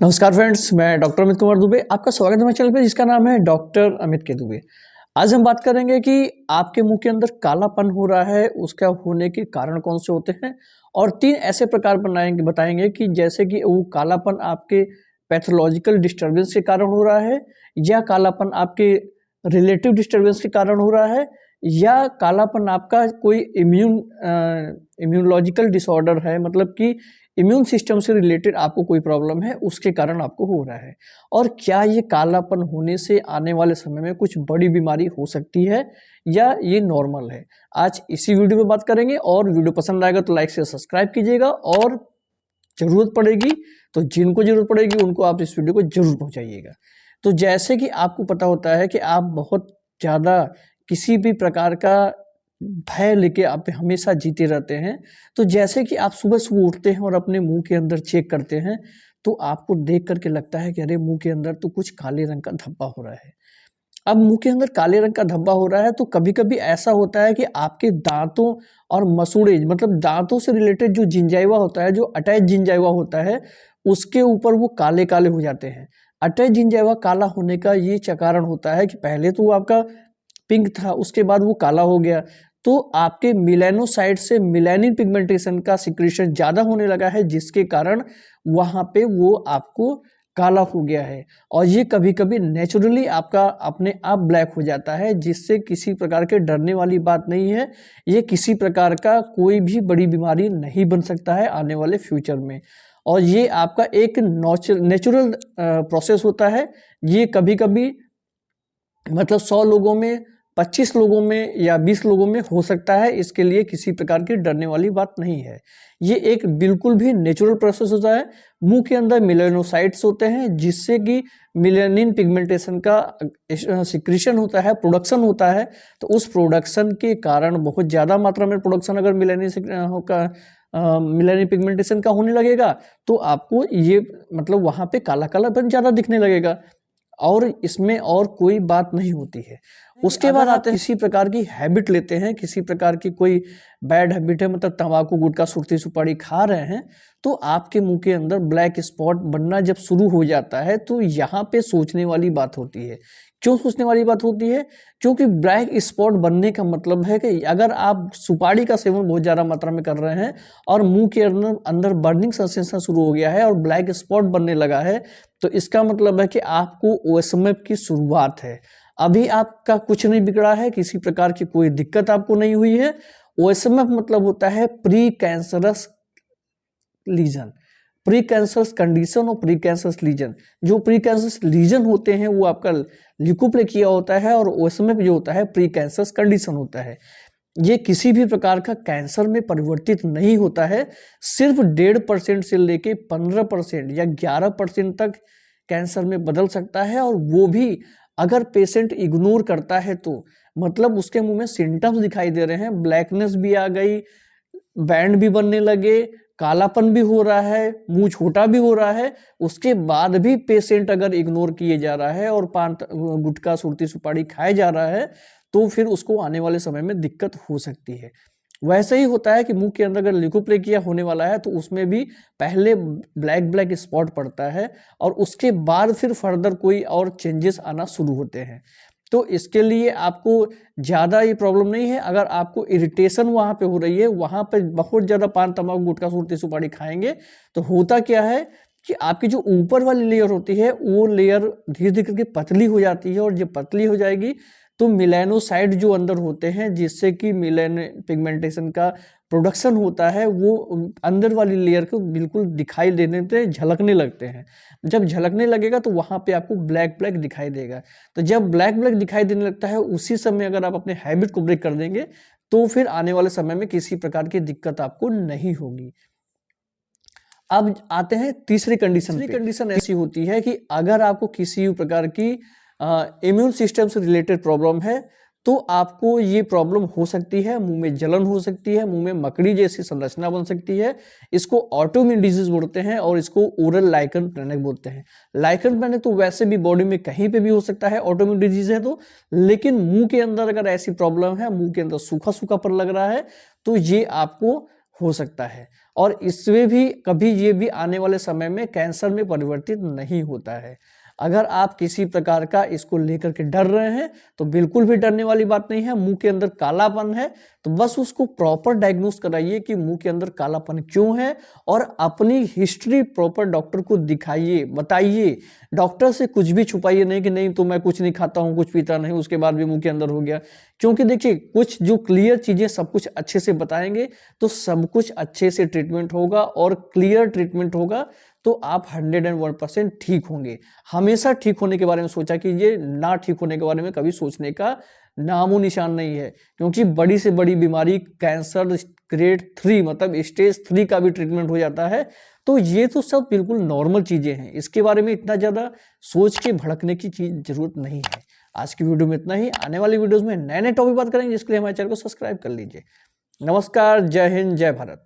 नमस्कार फ्रेंड्स, मैं डॉक्टर अमित कुमार दुबे। आपका स्वागत है मेरे चैनल पे जिसका नाम है डॉक्टर अमित के दुबे। आज हम बात करेंगे कि आपके मुंह के अंदर कालापन हो रहा है, उसका होने के कारण कौन से होते हैं और 3 ऐसे प्रकार बताएंगे कि जैसे कि वो कालापन आपके पैथोलॉजिकल डिस्टर्बेंस के कारण हो रहा है, या कालापन आपके रिलेटिव डिस्टर्बेंस के कारण हो रहा है, या कालापन आपका कोई इम्यूनोलॉजिकल डिसऑर्डर है, मतलब कि इम्यून सिस्टम से रिलेटेड आपको कोई प्रॉब्लम है उसके कारण आपको हो रहा है। और क्या ये कालापन होने से आने वाले समय में कुछ बड़ी बीमारी हो सकती है या ये नॉर्मल है, आज इसी वीडियो में बात करेंगे। और वीडियो पसंद आएगा तो लाइक से सब्सक्राइब कीजिएगा, और ज़रूरत पड़ेगी तो जिनको ज़रूरत पड़ेगी उनको आप इस वीडियो को ज़रूर पहुँचाइएगा। तो जैसे कि आपको पता होता है कि आप बहुत ज़्यादा किसी भी प्रकार का भय लेके आप हमेशा जीते रहते हैं। तो जैसे कि आप सुबह-सुबह उठते हैं और अपने मुँह के अंदर चेक करते हैं, तो आपको देख कर के लगता है कि अरे! मुँह के अंदर तो कुछ काले रंग का धब्बा हो रहा है। अब मुँह के अंदर काले रंग का धब्बा हो रहा है तो कभी-कभी ऐसा होता है कि आपके दाँतों और मसूड़े, मतलब दाँतों से रिलेटेड जो जिंजाइवा होता है, जो अटैच जिंजाइवा होता है, उसके ऊपर वो काले-काले हो जाते हैं। अटैच जिंजाइवा काला होने का ये कारण होता है कि पहले तो वो आपका पिंक था, उसके बाद वो काला हो गया। तो आपके मेलानोसाइट से मेलानिन पिगमेंटेशन का सिक्रीशन ज़्यादा होने लगा है, जिसके कारण वहाँ पे वो आपको काला हो गया है। और ये कभी-कभी नेचुरली आपका अपने आप ब्लैक हो जाता है, जिससे किसी प्रकार के डरने वाली बात नहीं है। ये किसी प्रकार का कोई भी बड़ी बीमारी नहीं बन सकता है आने वाले फ्यूचर में। और ये आपका एक नेचुरल प्रोसेस होता है। ये कभी-कभी मतलब 100 लोगों में, 25 लोगों में या 20 लोगों में हो सकता है। इसके लिए किसी प्रकार की डरने वाली बात नहीं है। ये एक बिल्कुल भी नेचुरल प्रोसेस होता है। मुंह के अंदर मेलानोसाइट्स होते हैं, जिससे कि मेलानिन पिगमेंटेशन का सिक्रीशन होता है, प्रोडक्शन होता है। तो उस प्रोडक्शन के कारण बहुत ज़्यादा मात्रा में प्रोडक्शन अगर मेलानिन पिगमेंटेशन का होने लगेगा, तो आपको ये मतलब वहाँ पे काला-कालापन ज़्यादा दिखने लगेगा। और इसमें और कोई बात नहीं होती है। उसके बाद आते हैं किसी प्रकार की हैबिट लेते हैं, किसी प्रकार की कोई बैड हैबिट है, मतलब तंबाकू, गुटखा, सुर्ती, सुपारी खा रहे हैं, तो आपके मुंह के अंदर ब्लैक स्पॉट बनना जब शुरू हो जाता है, तो यहाँ पे सोचने वाली बात होती है। क्यों सोचने वाली बात होती है? क्योंकि ब्लैक स्पॉट बनने का मतलब है कि अगर आप सुपारी का सेवन बहुत ज़्यादा मात्रा में कर रहे हैं और मुंह के अंदर अंदर बर्निंग सेंसेशन शुरू हो गया है और ब्लैक स्पॉट बनने लगा है, तो इसका मतलब है कि आपको ओएसएमएफ की शुरुआत है। अभी आपका कुछ नहीं बिगड़ा है, किसी प्रकार की कोई दिक्कत आपको नहीं हुई है। ओएसएमएफ मतलब होता है precancerous lesion, precancerous condition और प्री कैंसरस लीजन। जो प्री कैंसरस लीजन होते हैं वो आपका ल्यूकोप्लेकिया होता है, और ओएसएमएफ जो होता है प्री कैंसरस कंडीशन होता है। ये किसी भी प्रकार का कैंसर में परिवर्तित नहीं होता है। सिर्फ 1.5% से लेके 15% या 11% तक कैंसर में बदल सकता है, और वो भी अगर पेशेंट इग्नोर करता है तो। मतलब उसके मुंह में सिम्टम्स दिखाई दे रहे हैं, ब्लैकनेस भी आ गई, बैंड भी बनने लगे, कालापन भी हो रहा है, मुंह छोटा भी हो रहा है, उसके बाद भी पेशेंट अगर इग्नोर किए जा रहा है और पान गुटखा, सुर्ती, सुपारी खाया जा रहा है, तो फिर उसको आने वाले समय में दिक्कत हो सकती है। वैसे ही होता है कि मुंह के अंदर अगर ल्यूकोप्लेकिया होने वाला है, तो उसमें भी पहले ब्लैक ब्लैक स्पॉट पड़ता है और उसके बाद फिर फर्दर कोई और चेंजेस आना शुरू होते हैं। तो इसके लिए आपको ज़्यादा ये प्रॉब्लम नहीं है। अगर आपको इरिटेशन वहाँ पे हो रही है, वहाँ पे बहुत ज़्यादा पान, तम्बाकू, गुटखा, सुर्ती, सुपारी खाएंगे, तो होता क्या है कि आपकी जो ऊपर वाली लेयर होती है, वो लेयर धीरे-धीरे करके पतली हो जाती है, और जब पतली हो जाएगी तो मेलानोसाइट जो अंदर होते हैं, जिससे कि मेलानिन पिगमेंटेशन का प्रोडक्शन होता है, वो अंदर वाली लेयर को बिल्कुल दिखाई देने से झलकने लगते हैं। जब झलकने लगेगा तो वहाँ पे आपको ब्लैक ब्लैक दिखाई देगा। तो जब ब्लैक ब्लैक दिखाई देने लगता है, उसी समय अगर आप अपने हैबिट को ब्रेक कर देंगे, तो फिर आने वाले समय में किसी प्रकार की दिक्कत आपको नहीं होगी। अब आते हैं तीसरी कंडीशन पे। कंडीशन ऐसी होती है कि अगर आपको किसी प्रकार की इम्यून सिस्टम से रिलेटेड प्रॉब्लम है, तो आपको ये प्रॉब्लम हो सकती है। मुंह में जलन हो सकती है, मुंह में मकड़ी जैसी संरचना बन सकती है। इसको ऑटोइम्यून डिजीज बोलते हैं, और इसको ओरल लाइकन प्लेनिक बोलते हैं। लाइकन प्लेनिक तो वैसे भी बॉडी में कहीं पे भी हो सकता है, ऑटोइम्यून डिजीज है तो। लेकिन मुंह के अंदर अगर ऐसी प्रॉब्लम है, मुंह के अंदर सूखा सूखापन लग रहा है, तो ये आपको हो सकता है। और इसमें भी कभी ये भी आने वाले समय में कैंसर में परिवर्तित नहीं होता है। अगर आप किसी प्रकार का इसको लेकर के डर रहे हैं तो बिल्कुल भी डरने वाली बात नहीं है। मुंह के अंदर कालापन है तो बस उसको प्रॉपर डायग्नोस कराइए कि मुंह के अंदर कालापन क्यों है, और अपनी हिस्ट्री प्रॉपर डॉक्टर को दिखाइए, बताइए। डॉक्टर से कुछ भी छुपाइए नहीं कि नहीं तो मैं कुछ नहीं खाता हूं, कुछ पीता नहीं, उसके बाद भी मुंह के अंदर हो गया। क्योंकि देखिए, कुछ जो क्लियर चीजें सब कुछ अच्छे से बताएंगे तो सब कुछ अच्छे से ट्रीटमेंट होगा और क्लियर ट्रीटमेंट होगा, तो आप 101% ठीक होंगे। हमेशा ठीक होने के बारे में सोचा कीजिए, ना ठीक होने के बारे में कभी सोचने का नामो निशान नहीं है। क्योंकि बड़ी से बड़ी बीमारी कैंसर ग्रेड 3 मतलब स्टेज 3 का भी ट्रीटमेंट हो जाता है। तो ये तो सब बिल्कुल नॉर्मल चीजें हैं, इसके बारे में इतना ज्यादा सोच के भड़कने की चीज जरूरत नहीं है। आज की वीडियो में इतना ही। आने वाली वीडियोस में नए नए टॉपिक बात करेंगे, जिसके लिए हमारे चैनल को सब्सक्राइब कर लीजिए। नमस्कार, जय हिंद, जय भारत।